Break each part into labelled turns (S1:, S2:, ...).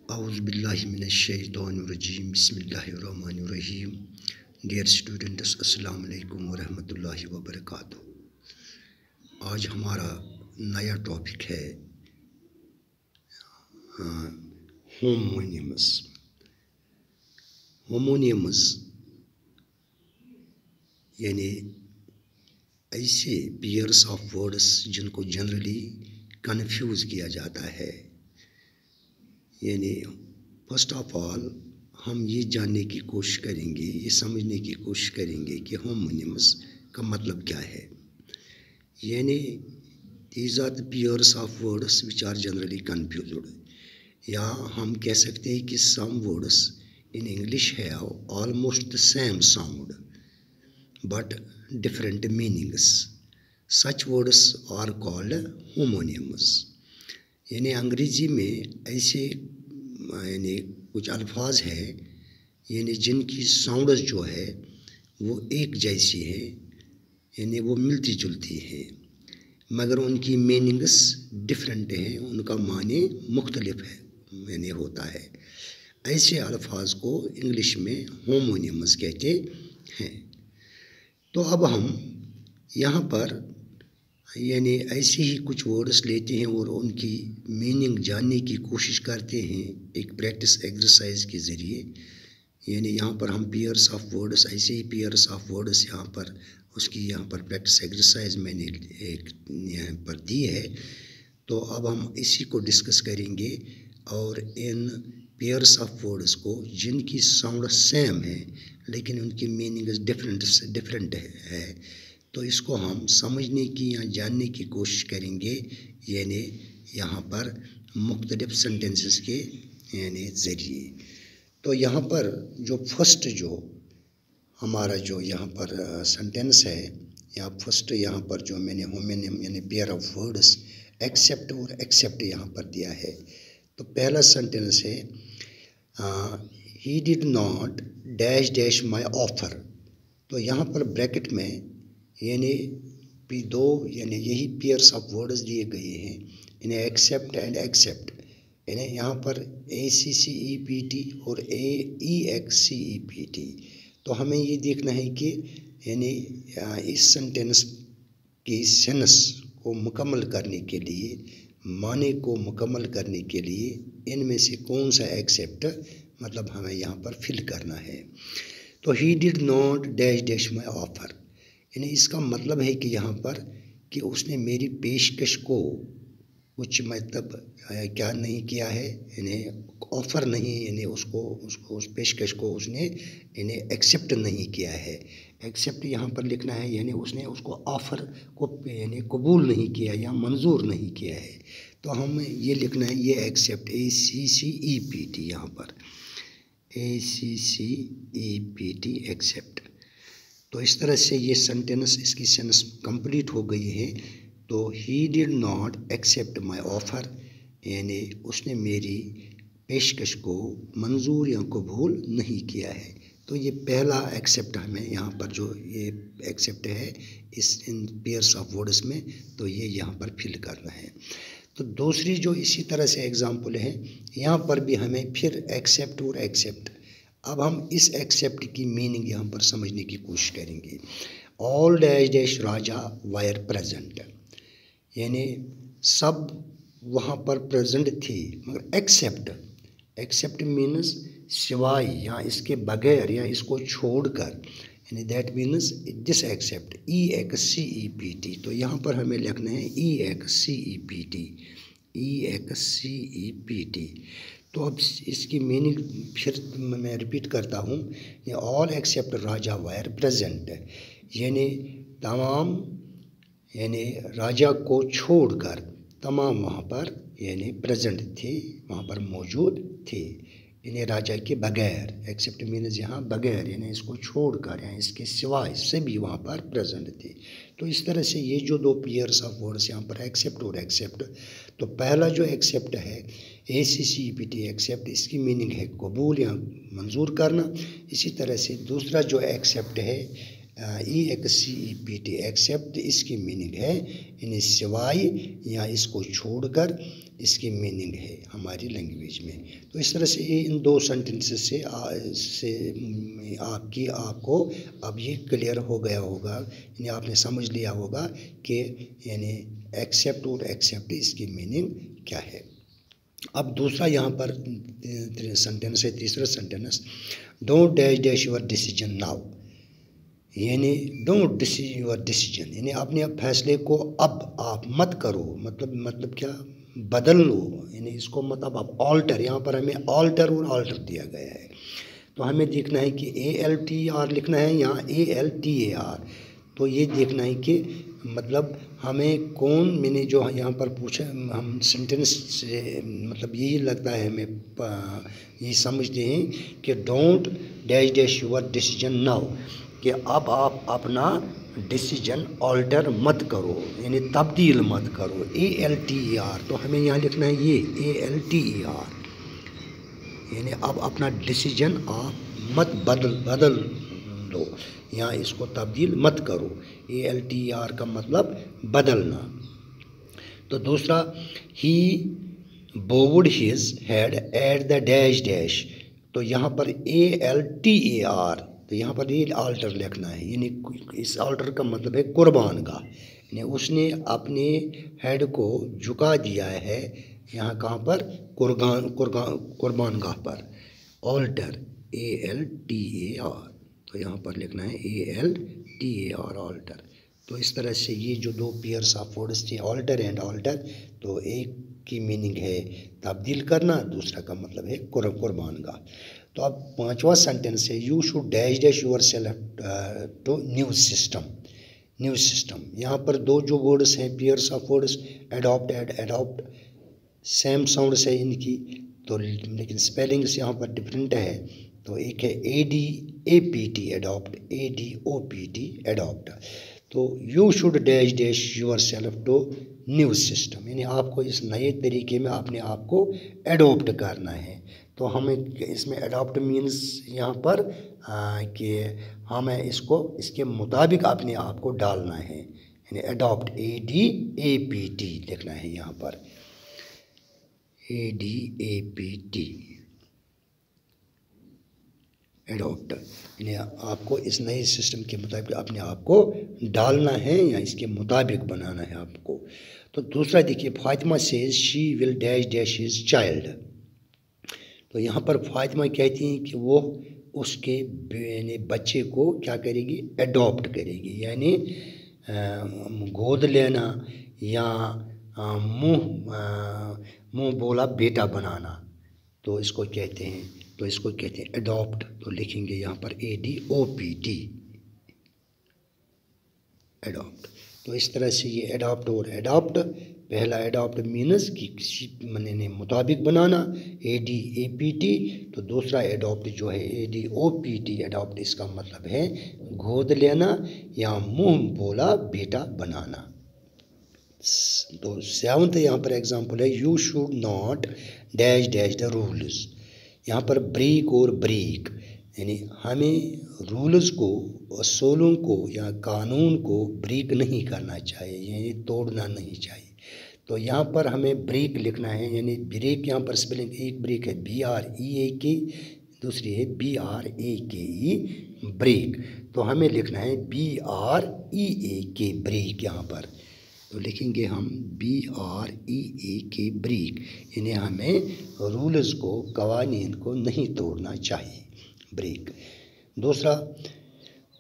S1: औज़ुबिल्लाहिमिनश्शैतानिर्रजीम बिस्मिल्लाहिर्रहमानिर्रहीम। Dear students, अस्सलाम वालेकुम वरहमतुल्लाहि वबरकातुहू। आज हमारा नया टॉपिक है होमोनिम्स। होमोनिम्स यानी ऐसे पेयर्स ऑफ वर्ड्स जिनको जनरली कन्फ्यूज़ किया जाता है। यानी फर्स्ट ऑफ ऑल हम ये जानने की कोशिश करेंगे, ये समझने की कोशिश करेंगे कि होमोनिम्स का मतलब क्या है। यानी these are the pairs of words which are generally confused, या हम कह सकते हैं कि some words in English have almost the same sound but different meanings. Such words are called homonyms. यानी अंग्रेजी में ऐसे यानी कुछ अल्फाज हैं यानी जिनकी साउंड्स जो है वो एक जैसी है, यानी वो मिलती जुलती है, मगर उनकी मीनिंग्स डिफरेंट हैं, उनका माने मुख्तलिफ है यानी होता है। ऐसे अल्फाज को इंग्लिश में होमोनिम्स कहते हैं। तो अब हम यहाँ पर यानी ऐसे ही कुछ वर्ड्स लेते हैं और उनकी मीनिंग जानने की कोशिश करते हैं एक प्रैक्टिस एक्सरसाइज के ज़रिए। यानी यहाँ पर हम पेयर्स ऑफ वर्ड्स, ऐसे ही पेयर्स ऑफ वर्ड्स यहाँ पर उसकी यहाँ पर प्रैक्टिस एक्सरसाइज मैंने एक यहाँ पर दी है। तो अब हम इसी को डिस्कस करेंगे और इन पेयर्स ऑफ वर्ड्स को जिनकी साउंड सेम है लेकिन उनकी मीनिंग डिफरेंट है, तो इसको हम समझने की या जानने की कोशिश करेंगे यानी यहाँ पर मुख्तलिफ सेंटेंसेस के यानी ज़रिए। तो यहाँ पर जो फर्स्ट जो हमारा जो यहाँ पर सेंटेंस है, या फर्स्ट यहाँ पर जो मैंने होमोनिम यानी पेयर ऑफ वर्ड्स एक्सेप्ट और एक्सेप्ट यहाँ पर दिया है। तो पहला सेंटेंस है ही did not dash dash my offer. तो यहाँ पर ब्रैकेट में यानी दो यानी यही पेयर्स ऑफ वर्ड्स दिए गए हैं, यानी एक्सेप्ट एंड एक्सेप्ट। यानी यहाँ पर ACCEPT और AEXCEPT। तो हमें ये देखना है कि यानी इस सेंटेंस की सेंस को मुकम्मल करने के लिए, माने को मुकम्मल करने के लिए इनमें से कौन सा एक्सेप्ट मतलब हमें यहाँ पर फिल करना है। तो he did not dash dash my offer, यानी इसका मतलब है कि यहाँ पर कि उसने मेरी पेशकश को कुछ मतलब क्या नहीं किया है, यानी ऑफ़र नहीं, यानी उसको उस पेशकश को उसने यानी एक्सेप्ट नहीं किया है। एक्सेप्ट यहाँ पर लिखना है यानी उसने उसको ऑफ़र को यानी कबूल नहीं किया या मंजूर नहीं किया है। तो हम ये लिखना है ये एक्सेप्ट ACCEPT, यहाँ पर ACCEPT एक्सेप्ट। तो इस तरह से ये सेंटेंस इसकी सेंस कंप्लीट हो गई है। तो he did not accept my offer, यानी उसने मेरी पेशकश को मंजूर या कबूल नहीं किया है। तो ये पहला एक्सेप्ट हमें यहाँ पर जो ये एक्सेप्ट है इस इन पेयर्स ऑफ वर्ड्स में, तो ये यहाँ पर फिल करना है। तो दूसरी जो इसी तरह से एग्जाम्पल है, यहाँ पर भी हमें फिर एक्सेप्ट और एक्सेप्ट। अब हम इस एक्सेप्ट की मीनिंग यहाँ पर समझने की कोशिश करेंगे। ऑल डैश डैश राजा वायर प्रेजेंट, यानी सब वहाँ पर प्रेजेंट थी मगर एक्सेप्ट मीन्स सिवाय या इसके बगैर या इसको छोड़कर, यानी that means this except EXCEPT। तो यहाँ पर हमें लिखना है EXCEPT। तो अब इसकी मीनिंग फिर मैं रिपीट करता हूँ, ये ऑल एक्सेप्ट राजा वायर प्रेजेंट, यानी तमाम यानी राजा को छोड़कर तमाम वहाँ पर यानी प्रेजेंट थे, वहाँ पर मौजूद थे, यानी राजा के बगैर। एक्सेप्ट मीन्स यहाँ बगैर यानी इसको छोड़कर या इसके सिवाय सभी वहाँ पर प्रेजेंट थे। तो इस तरह से ये जो दो पेयर्स ऑफ वर्ड्स यहाँ पर एक्सेप्ट और एक्सेप्ट, तो पहला जो एक्सेप्ट है ACCEPT एक्सेप्ट, इसकी मीनिंग है कबूल या मंजूर करना। इसी तरह से दूसरा जो एक्सेप्ट है EXCEPT एक्सेप्ट, इसकी मीनिंग है यानी सिवाय या इसको छोड़कर इसकी मीनिंग है हमारी लैंग्वेज में। तो इस तरह से इन दो सेंटेंसेस से आपको अब ये क्लियर हो गया होगा, यानी आपने समझ लिया होगा कि यानी एक्सेप्ट और एक्सेप्ट इसकी मीनिंग क्या है। अब दूसरा यहाँ पर सेंटेंस है, तीसरा sentence, don't dash dash your decision now, यानी डोंट योर डिसीजन, यानी अपने फैसले को अब आप मत करो, मतलब क्या, बदल लो, यानी इसको मतलब आप ऑल्टर, यहाँ पर हमें ऑल्टर और ऑल्टर दिया गया है। तो हमें देखना है कि ALTR लिखना है, यहाँ ALTAR। तो ये देखना है कि मतलब हमें कौन, मैंने जो यहाँ पर पूछा, हम सेंटेंस से मतलब यही लगता है, हमें ये समझते हैं कि don't dash dash your decision now, कि अब आप अपना डिसीजन ऑल्टर मत करो, यानी तब्दील मत करो, ALTER। तो हमें यहाँ लिखना है ये ALTER, यानी अब अपना डिसीजन आप मत बदल लो, यहाँ इसको तब्दील मत करो। ALTER का मतलब बदलना। तो दूसरा, he bowed his head at the dash dash, तो यहाँ पर ALTER, तो यहाँ पर ये ऑल्टर लिखना है, यानी इस ऑल्टर का मतलब है कुर्बान गाह, यानी उसने अपने हेड को झुका दिया है, यहाँ कहाँ पर, कुर्बान गाह पर, ऑल्टर ALTER। तो यहाँ पर लिखना है ALTER ऑल्टर। तो इस तरह से ये जो दो पेयर्स ऑफ वर्ड्स थे, ऑल्टर एंड ऑल्टर, तो एक की मीनिंग है तब्दील करना, दूसरा का मतलब है कुर्बान गाह। तो अब पांचवा सेंटेंस है, you should dash dash yourself to new system. New system, यहाँ पर दो जो वर्ड्स हैं pairs of words, adapt adopt, same sounds है इनकी, तो लेकिन स्पेलिंग्स यहाँ पर डिफरेंट है। तो एक है ADAPT एडॉप्ट, ADOPT एडॉप्ट। तो you should dash dash yourself to new system, यानी आपको इस नए तरीके में अपने आप को एडॉप्ट करना है। तो हमें इसमें एडॉप्ट मीन्स यहाँ पर कि हमें इसको इसके मुताबिक अपने आप को डालना है, यानी एडॉप्ट ADAPT लिखना है यहाँ पर, ADAPT एडॉप्ट, यानी आपको इस नए सिस्टम के मुताबिक अपने आप को डालना है या इसके मुताबिक बनाना है आपको। तो दूसरा देखिए, Fatima says she will dash dash his child. तो यहाँ पर फातिमा कहती हैं कि वो उसके यानी बच्चे को क्या करेगी, एडॉप्ट करेगी, यानी गोद लेना या मुँह बोला बेटा बनाना, तो इसको कहते हैं एडॉप्ट। तो लिखेंगे यहाँ पर ADOPT एडॉप्ट। तो इस तरह से ये एडॉप्ट और एडॉप्ट, पहला एडॉप्ट मीन्स कि किसी मने मुताबिक बनाना, ADAPT। तो दूसरा एडॉप्ट जो है ADOPT एडॉप्ट, इसका मतलब है गोद लेना या मुंह बोला बेटा बनाना। तो सेवंथ यहाँ पर एग्जांपल है, you should not dash dash the rules. यहाँ पर ब्रेक और ब्रेक, यानी हमें रूल्स को, असूलों को या कानून को ब्रेक नहीं करना चाहिए, यानी तोड़ना नहीं चाहिए। तो यहाँ पर हमें ब्रेक लिखना है, यानी ब्रेक यहाँ पर स्पेलिंग, एक ब्रेक है BREAK, दूसरी है BRAKE ब्रेक। तो हमें लिखना है BREAK ब्रेक यहाँ पर। तो लिखेंगे हम BREAK ब्रेक, यानी हमें रूल्स को, कवानीन को नहीं तोड़ना चाहिए, ब्रेक। दूसरा,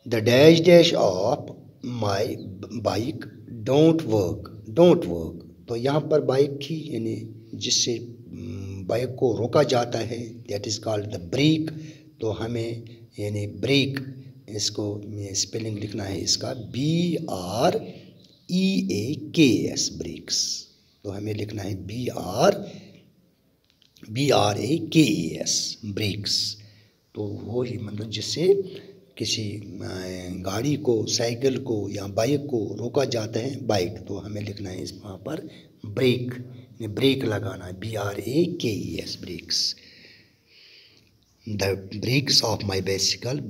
S1: the dash dash of my bike don't work. तो यहाँ पर बाइक की, यानी जिससे बाइक को रोका जाता है, that is called the break. तो हमें यानी ब्रेक, इसको स्पेलिंग लिखना है इसका BREAKS ब्रेक्स। तो हमें लिखना है BREAKS ब्रेक्स। तो वो ही मतलब जिससे किसी गाड़ी को, साइकिल को या बाइक को रोका जाता है, बाइक, तो हमें लिखना है इस वहाँ पर ब्रेक, ब्रेक लगाना है BREAKS breaks. The brakes of my bicycle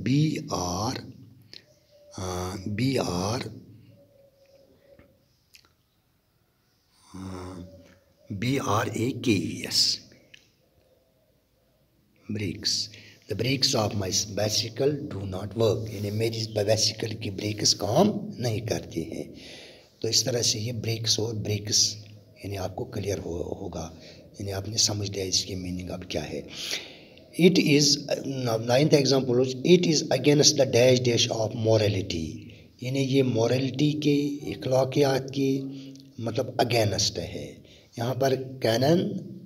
S1: BRAKES, brakes. The brakes of my bicycle do not work, यानी मेरी बाइसिकल की ब्रेक्स काम नहीं करती हैं। तो इस तरह से ये ब्रेक्स और ब्रेक्स यानी आपको क्लियर होगा, यानी आपने समझ लिया इसकी मीनिंग अब क्या है। It is, ninth example, it is against the dash dash of morality, यानी ये मॉरलिटी के, अखलाकियात की मतलब अगेंस्ट है। यहाँ पर कैनन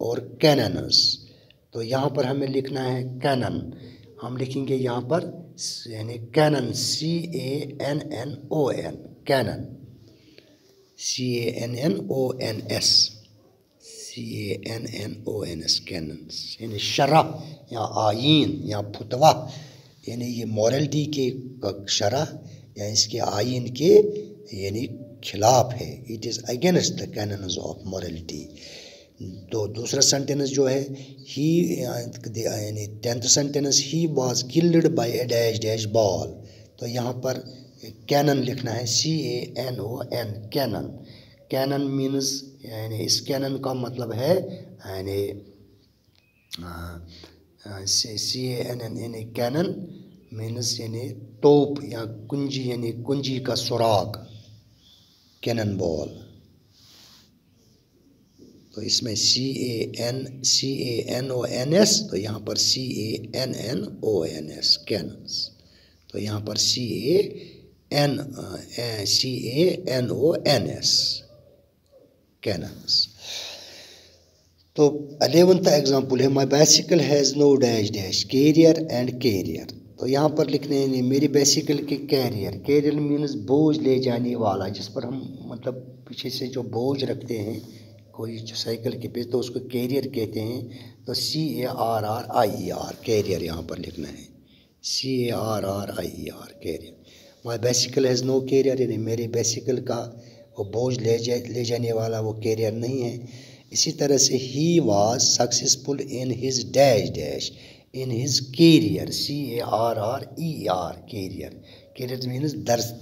S1: और कैननस, तो यहाँ पर हमें लिखना है कैनन, हम लिखेंगे यहाँ पर यानी cannon, CANNON, cannon, CANNONS, cannons, यानी शरह या आयीन या फतवा, यानी ये मॉरलिटी के शरह या इसके आयीन के यानी खिलाफ है। It is against the cannons of morality. तो दूसरा सेंटेंस जो है ही, यानी 10th sentence, he was killed by A dash dash ball, तो यहाँ पर कैनन लिखना है, CANON, कैनन। कैनन मीन्स, यानी इस कैनन का मतलब है यानी CANN, यानी कैनन मीन्स यानी तोप या कुंजी, यानी कुंजी का सुराग, कैनन बॉल। तो इसमें CANONS, तो यहाँ पर CANNONS, कैनन्स, तो यहाँ पर CANONS, कैनन्स। तो 11th एग्जाम्पल है, my bicycle has no dash dash carrier and carrier, तो यहाँ पर लिखने हैं मेरी बाइसिकल के कैरियर। कैरियर मीन्स बोझ ले जाने वाला, जिस पर हम मतलब पीछे से जो बोझ रखते हैं कोई जो साइकिल के पीछे, तो उसको कैरियर कहते हैं। तो CARRIER, कैरियर यहाँ पर लिखना है, CARRIER, carrier. My bicycle has no carrier, यानी मेरी बाइसिकल का वो बोझ ले जाने वाला वो कैरियर नहीं है। इसी तरह से ही was successful in his dash dash in his career, CARRER, career. Career means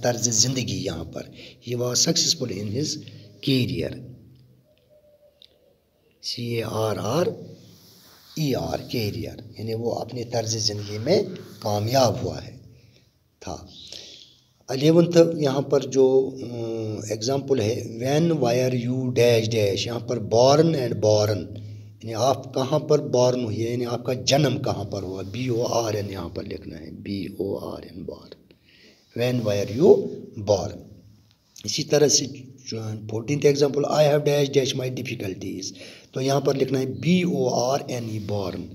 S1: तर्ज ज़िंदगी, यहाँ पर ही was successful in his career, CARRER, career, यानी वो अपनी तर्ज ज़िंदगी में कामयाब हुआ है था। 11th यहाँ पर जो एग्ज़ाम्पल है, when wire you dash dash, यहाँ पर बॉर्न एंड बॉर्न, यानी आप कहाँ पर बॉर्न हुई, यानी आपका जन्म कहाँ पर हुआ, BORN यहाँ पर लिखना है, BORN, born. When wire you born. इसी तरह से 14th example, I have dash dash my difficulties, तो यहाँ पर लिखना है BORNE, born.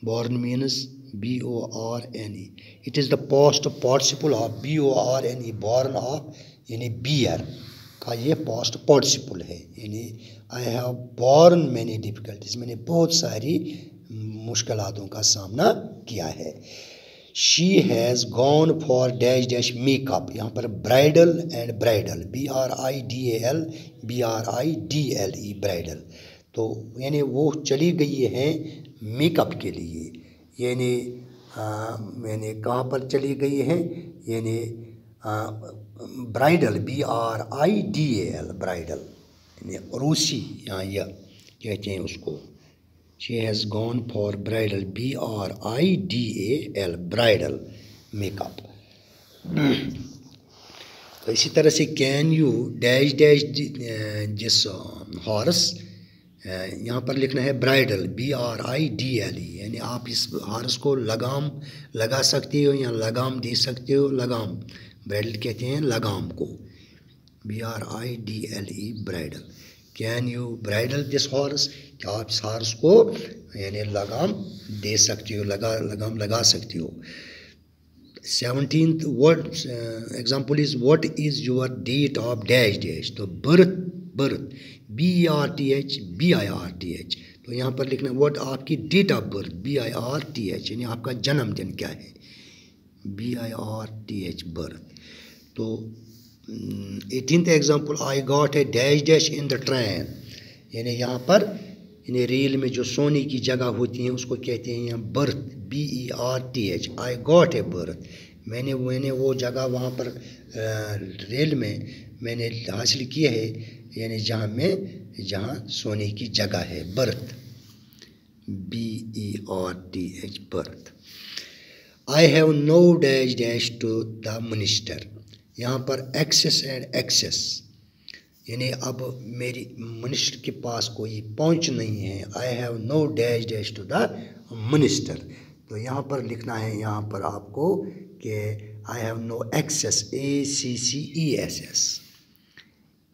S1: Born means BORNE, it is the past participle of BORNE, born of, यानी बियर का ये पास्ट पार्टिसिपल है, यानी I have born many difficulties, मैंने बहुत सारी मुश्किलातों का सामना किया है। She has gone for dash dash makeup, यहाँ पर bridal and bridal, BRIDAL, bridal, तो यानी वो चली गई हैं मेकअप के लिए, यानी कहाँ पर चली गई हैं, यानी ब्राइडल, BRIDAL, ब्राइडल, यानी रूसी, यहाँ यह कहते हैं उसको। She has gone for bridal, BRIDAL, bridal makeup. तो इसी तरह से कैन यू डैश डैश जिस हॉर्स, यहाँ पर लिखना है ब्राइडल, BRIDLE, यानी आप इस हॉर्स को लगाम लगा सकते हो या लगाम दे सकते हो, लगाम, ब्राइडल कहते हैं लगाम को, BRIDLE, bridal. Can you bridal this horse, क्या आप इस हॉर्स को यानी लगाम दे सकते हो, लगाम लगा सकते हो। 17th word example is what is your date of dash dash, तो बर्थ, BERTH, तो यहाँ पर लिखना व्हाट आपकी डेट ऑफ बर्थ, BIRTH, यानी आपका जन्मदिन क्या है, BIRTH, बर्थ। तो 18th example, I got a dash dash in the train, यानी यहाँ पर यानी रेल में जो सोने की जगह होती हैं उसको कहते हैं यहाँ birth, BERTH, I got a birth, मैंने वो जगह वहाँ पर रेल में मैंने हासिल की है, यानी जहाँ सोने की जगह है, berth, BERTH, berth. I have no dash dash to the minister, यहाँ पर एक्सेस एंड एक्सेस, यानी अब मेरी मिनिस्टर के पास कोई पहुंच नहीं है। I have no dash dash to the minister, तो यहाँ पर लिखना है यहाँ पर आपको कि I have no access,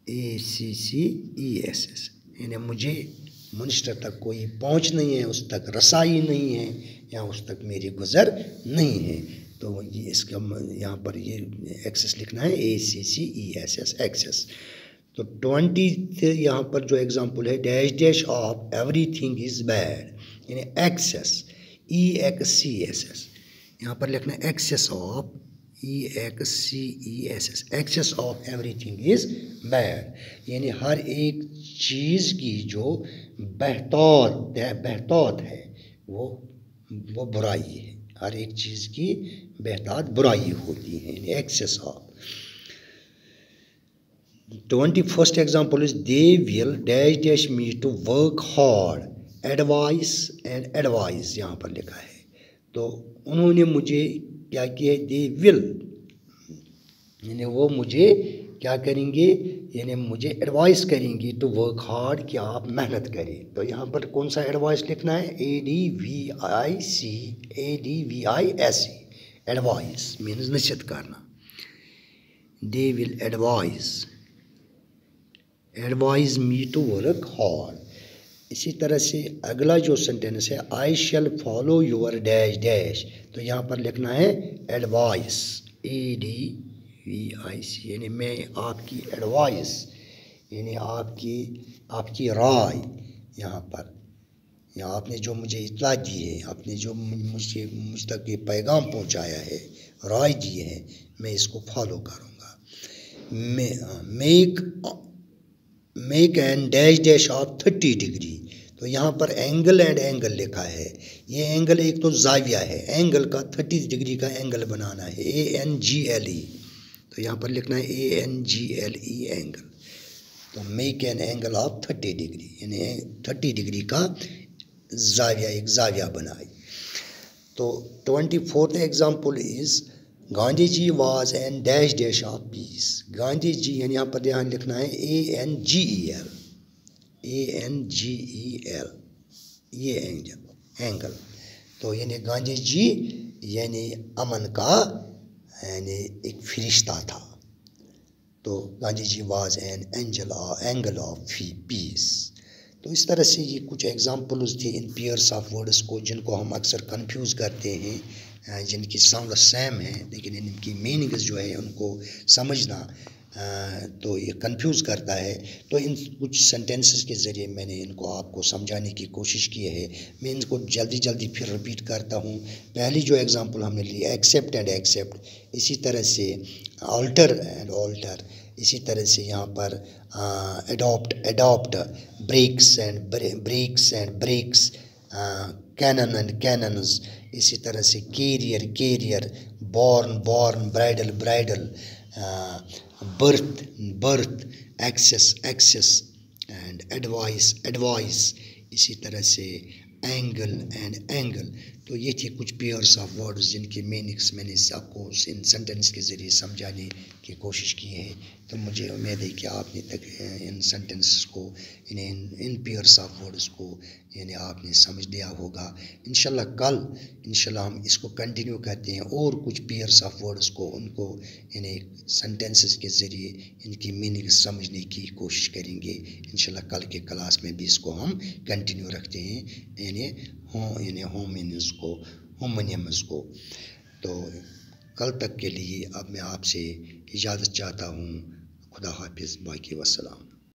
S1: ACCESS, यानी मुझे मिनिस्टर तक कोई पहुंच नहीं है, उस तक रसाई नहीं है, या उस तक मेरी गुज़र नहीं है। तो ये इसका यहाँ पर ये एक्सेस लिखना है, ACCESS, एक्सेस। तो 20 यहाँ पर जो एग्जांपल है, dash dash of everything is bad, यानी एक्सेस, EXCSS, यहाँ पर लिखना है excess of, EXCESS, excess of everything is bad, यानी हर एक चीज़ की जो बहतौत है वो बुराई है, हर एक चीज़ की बहतौत बुराई होती है, यानी excess of. 21st example is they will dash dash me to work hard, advice and advise यहाँ पर लिखा है। तो उन्होंने मुझे क्या किया, they will, यानी वो मुझे क्या करेंगे, यानी मुझे एडवाइस करेंगी टू वर्क हार्ड, कि आप मेहनत करें। तो यहाँ पर कौन सा एडवाइस लिखना है, ADVICE, एडवाइस मीन्स नसीहत करना। they will advise me to work hard। इसी तरह से अगला जो सेंटेंस है, आई शैल फॉलो योर डैश डैश, तो यहाँ पर लिखना है एडवाइस, ADVIC, यानी मैं आपकी एडवाइस, यानी आपकी राय, यहाँ पर या आपने जो मुझे इत्तला दी है, आपने जो मुझ तक ये पैगाम पहुँचाया है, राय दी है, मैं इसको फॉलो करूँगा। Make and dash dash of 30 degree, तो यहाँ पर एंगल एंड एंगल लिखा है। ये एंगल एक तो जाविया है, एंगल का 30 डिग्री का एंगल बनाना है, ANGLE, तो यहाँ पर लिखना है ANGLE, एंगल। तो make an angel of 30 degree, यानी 30 डिग्री का जाविया, एक जाविया बनाए। तो 24th example is Gandhi ji was an dash dash of peace, Gandhi ji, यानी यहाँ पर ध्यान लिखना है ANGEL, ये एंगल। तो यानी गांधी जी यानी अमन का यानी एक फरिश्ता था। तो Gandhi ji was an angel of peace. तो इस तरह से ये कुछ एग्जांपल्स थे इन पेयर्स ऑफ वर्ड्स को, जिनको हम अक्सर कंफ्यूज करते हैं, जिनकी साउंड सेम है लेकिन इनकी मीनिंग्स जो है उनको समझना तो ये कंफ्यूज करता है। तो इन कुछ सेंटेंसेस के ज़रिए मैंने इनको आपको समझाने की कोशिश की है। मैं इनको जल्दी फिर रिपीट करता हूँ। पहली जो एग्जांपल हमने ली एक्सेप्ट एंड एक्सेप्ट, इसी तरह से ऑल्टर एंड ऑल्टर, इसी तरह से यहाँ पर adopt, breaks and brakes, cannon and cannons, इसी तरह से carrier, born, bridal, birth, access and advice, इसी तरह से एंगल। तो ये थे कुछ पेयर्स ऑफ वर्ड्स जिनके मीनिंग्स मैंने आपको इन सेंटेंस के ज़रिए समझाने की कोशिश की है। तो मुझे उम्मीद है कि आपने तक इन सेंटेंसेस को, इन पेयर्स ऑफ वर्ड्स को यानी आपने समझ लिया होगा। इंशाल्लाह हम इसको कंटिन्यू करते हैं और कुछ पेयर्स ऑफ वर्ड्स को उनको यानी सेंटेंसेस के ज़रिए इनकी मीनिंग समझने की कोशिश करेंगे। इंशाल्लाह कल के क्लास में भी इसको हम कंटिन्यू रखते हैं, यानी होमोनियम्स को। तो कल तक के लिए अब मैं आपसे इजाज़त चाहता हूँ। खुदा हाफिज़, बाकी वस्सलाम।